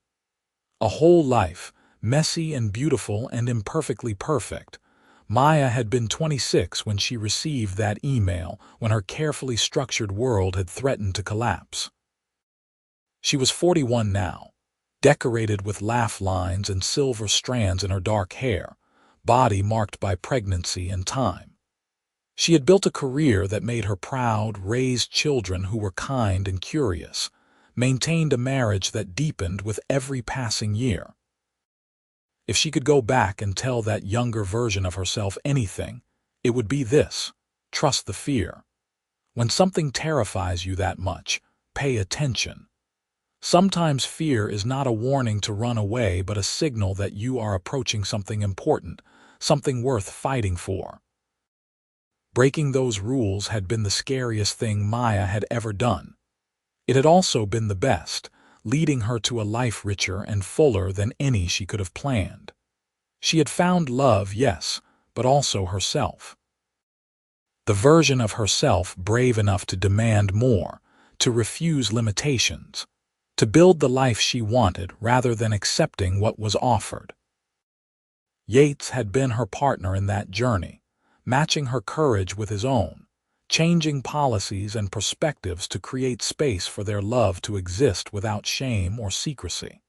A whole life, messy and beautiful and imperfectly perfect. Maya had been 26 when she received that email, when her carefully structured world had threatened to collapse. She was 41 now, decorated with laugh lines and silver strands in her dark hair, body marked by pregnancy and time. She had built a career that made her proud, raised children who were kind and curious, maintained a marriage that deepened with every passing year. If she could go back and tell that younger version of herself anything, it would be this: trust the fear. When something terrifies you that much, pay attention. Sometimes fear is not a warning to run away, but a signal that you are approaching something important, something worth fighting for. Breaking those rules had been the scariest thing Maya had ever done. It had also been the best, leading her to a life richer and fuller than any she could have planned. She had found love, yes, but also herself. The version of herself brave enough to demand more, to refuse limitations, to build the life she wanted rather than accepting what was offered. Yates had been her partner in that journey, matching her courage with his own, changing policies and perspectives to create space for their love to exist without shame or secrecy.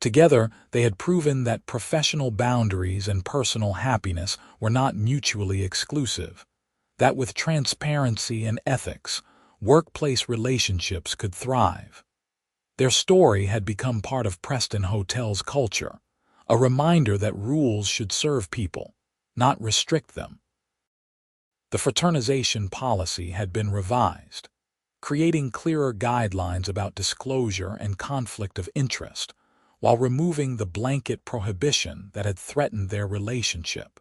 Together, they had proven that professional boundaries and personal happiness were not mutually exclusive, that with transparency and ethics, workplace relationships could thrive. Their story had become part of Preston Hotel's culture, a reminder that rules should serve people, not restrict them. The fraternization policy had been revised, creating clearer guidelines about disclosure and conflict of interest, while removing the blanket prohibition that had threatened their relationship.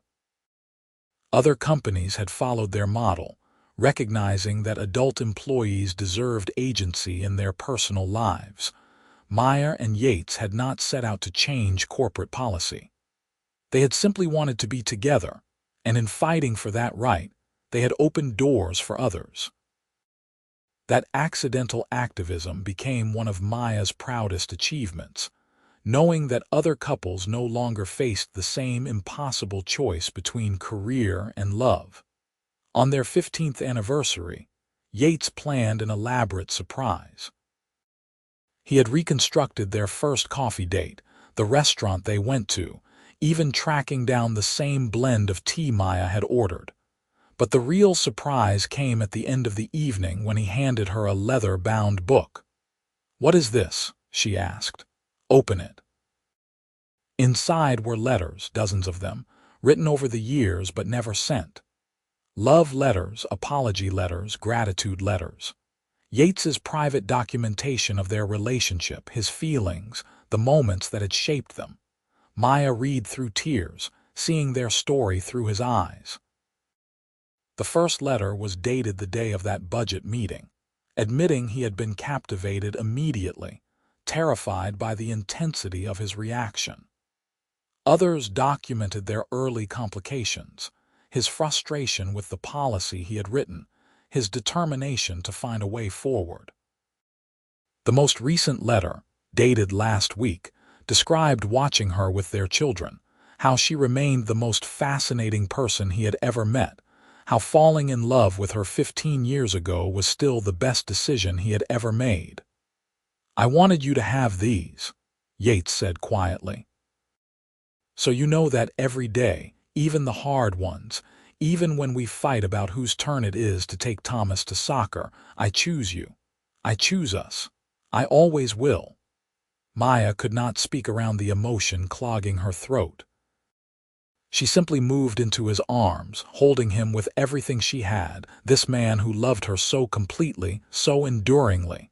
Other companies had followed their model, recognizing that adult employees deserved agency in their personal lives. Meyer and Yates had not set out to change corporate policy. They had simply wanted to be together, and in fighting for that right, they had opened doors for others. That accidental activism became one of Maya's proudest achievements, knowing that other couples no longer faced the same impossible choice between career and love. On their 15th anniversary, Yates planned an elaborate surprise. He had reconstructed their first coffee date, the restaurant they went to, even tracking down the same blend of tea Maya had ordered. But the real surprise came at the end of the evening when he handed her a leather-bound book. "What is this?" she asked. "Open it." Inside were letters, dozens of them, written over the years but never sent. Love letters, apology letters, gratitude letters. Yates's private documentation of their relationship, his feelings, the moments that had shaped them. Maya read through tears, seeing their story through his eyes. The first letter was dated the day of that budget meeting, admitting he had been captivated immediately, terrified by the intensity of his reaction. Others documented their early complications, his frustration with the policy he had written, his determination to find a way forward. The most recent letter, dated last week, described watching her with their children, how she remained the most fascinating person he had ever met, how falling in love with her 15 years ago was still the best decision he had ever made. "I wanted you to have these," Yates said quietly. "So you know that every day, even the hard ones, even when we fight about whose turn it is to take Thomas to soccer, I choose you. I choose us. I always will." Maya could not speak around the emotion clogging her throat. She simply moved into his arms, holding him with everything she had, this man who loved her so completely, so enduringly.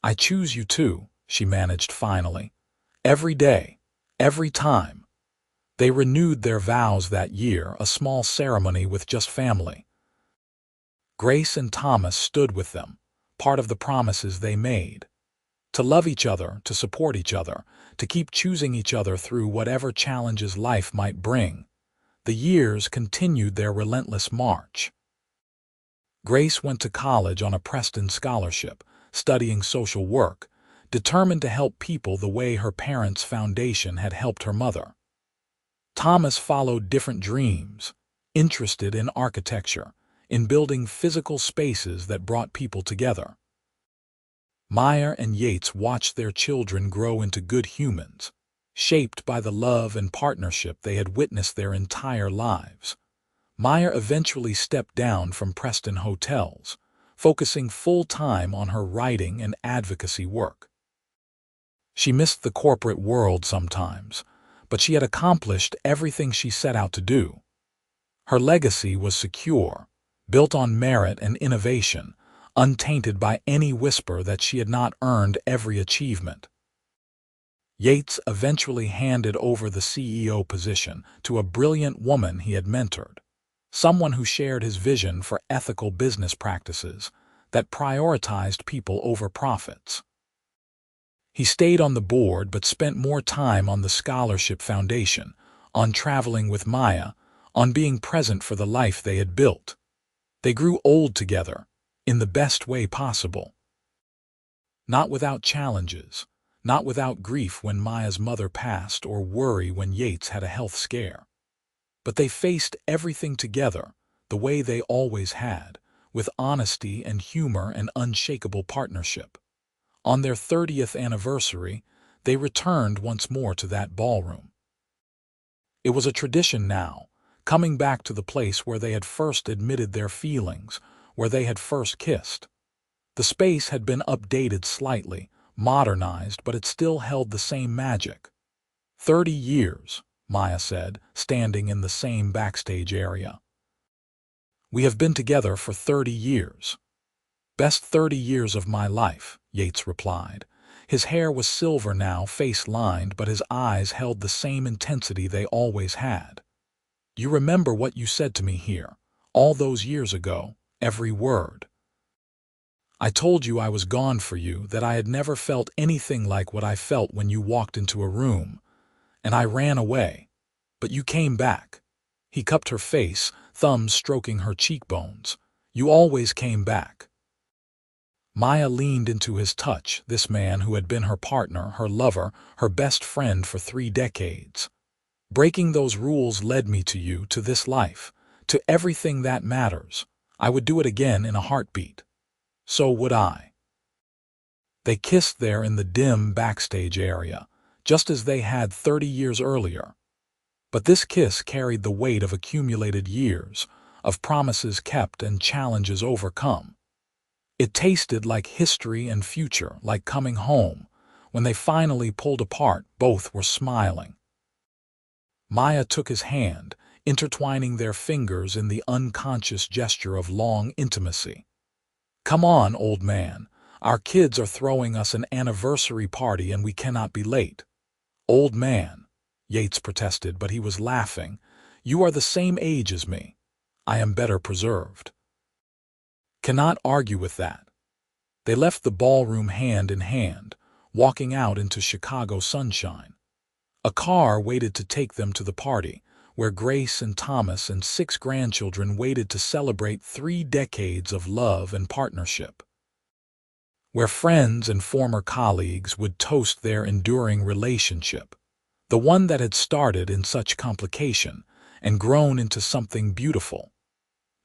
"I choose you too," she managed finally. "Every day, every time." They renewed their vows that year, a small ceremony with just family. Grace and Thomas stood with them, part of the promises they made. To love each other, to support each other, to keep choosing each other through whatever challenges life might bring. The years continued their relentless march. Grace went to college on a Preston scholarship, studying social work, determined to help people the way her parents' foundation had helped her mother. Thomas followed different dreams, interested in architecture, in building physical spaces that brought people together. Maya and Yates watched their children grow into good humans, shaped by the love and partnership they had witnessed their entire lives. Maya eventually stepped down from Preston hotels, focusing full-time on her writing and advocacy work. She missed the corporate world sometimes, but she had accomplished everything she set out to do. Her legacy was secure, built on merit and innovation, untainted by any whisper that she had not earned every achievement. Yates eventually handed over the CEO position to a brilliant woman he had mentored, someone who shared his vision for ethical business practices that prioritized people over profits. He stayed on the board but spent more time on the scholarship foundation, on traveling with Maya, on being present for the life they had built. They grew old together, in the best way possible. Not without challenges, not without grief when Maya's mother passed or worry when Yates had a health scare. But they faced everything together, the way they always had, with honesty and humor and unshakable partnership. On their 30th anniversary, they returned once more to that ballroom. It was a tradition now, coming back to the place where they had first admitted their feelings, where they had first kissed. The space had been updated slightly, modernized, but it still held the same magic. 30 years, Maya said, standing in the same backstage area. "We have been together for 30 years. Best 30 years of my life," Yates replied. His hair was silver now, face-lined, but his eyes held the same intensity they always had. "You remember what you said to me here, all those years ago, every word. I told you I was gone for you, that I had never felt anything like what I felt when you walked into a room, and I ran away. But you came back." He cupped her face, thumbs stroking her cheekbones. "You always came back." Maya leaned into his touch, this man who had been her partner, her lover, her best friend for 3 decades. "Breaking those rules led me to you, to this life, to everything that matters. I would do it again in a heartbeat." "So would I." They kissed there in the dim backstage area, just as they had 30 years earlier. But this kiss carried the weight of accumulated years, of promises kept and challenges overcome. It tasted like history and future, like coming home. When they finally pulled apart, both were smiling. Maya took his hand, intertwining their fingers in the unconscious gesture of long intimacy. "Come on, old man. Our kids are throwing us an anniversary party and we cannot be late." "Old man," Yates protested, but he was laughing. "You are the same age as me. I am better preserved." Cannot argue with that. They left the ballroom hand in hand, walking out into Chicago sunshine. A car waited to take them to the party, where Grace and Thomas and 6 grandchildren waited to celebrate 3 decades of love and partnership. Where friends and former colleagues would toast their enduring relationship, the one that had started in such complication and grown into something beautiful.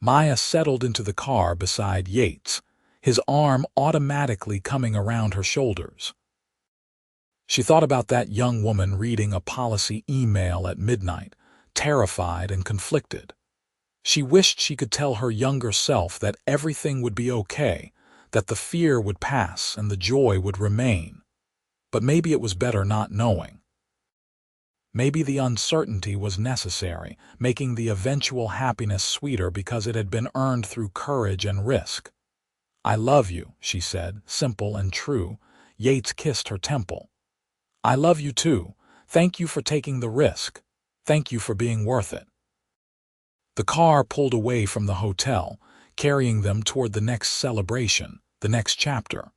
Maya settled into the car beside Yates, his arm automatically coming around her shoulders. She thought about that young woman reading a policy email at midnight, terrified and conflicted. She wished she could tell her younger self that everything would be okay, that the fear would pass and the joy would remain. But maybe it was better not knowing. Maybe the uncertainty was necessary, making the eventual happiness sweeter because it had been earned through courage and risk. "I love you," she said, simple and true. Yates kissed her temple. "I love you too. Thank you for taking the risk. Thank you for being worth it." The car pulled away from the hotel, carrying them toward the next celebration, the next chapter.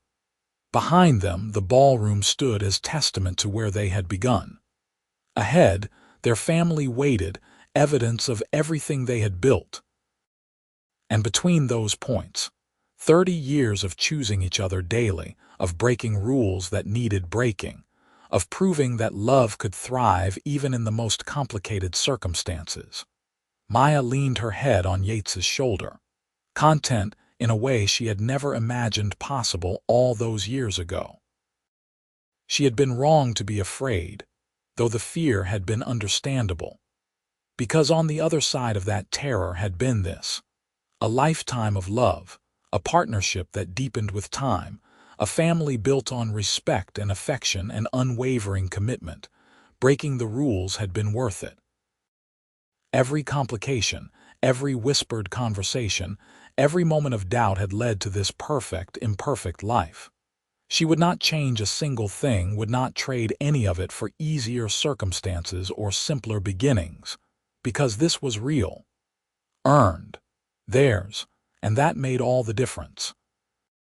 Behind them, the ballroom stood as testament to where they had begun. Ahead, their family waited, evidence of everything they had built. And between those points, 30 years of choosing each other daily, of breaking rules that needed breaking, of proving that love could thrive even in the most complicated circumstances. Maya leaned her head on Yates's shoulder, content in a way she had never imagined possible all those years ago. She had been wrong to be afraid, though the fear had been understandable, because on the other side of that terror had been this: a lifetime of love, a partnership that deepened with time, a family built on respect and affection and unwavering commitment. Breaking the rules had been worth it. Every complication, every whispered conversation, every moment of doubt had led to this perfect, imperfect life. She would not change a single thing, would not trade any of it for easier circumstances or simpler beginnings, because this was real, earned, theirs, and that made all the difference.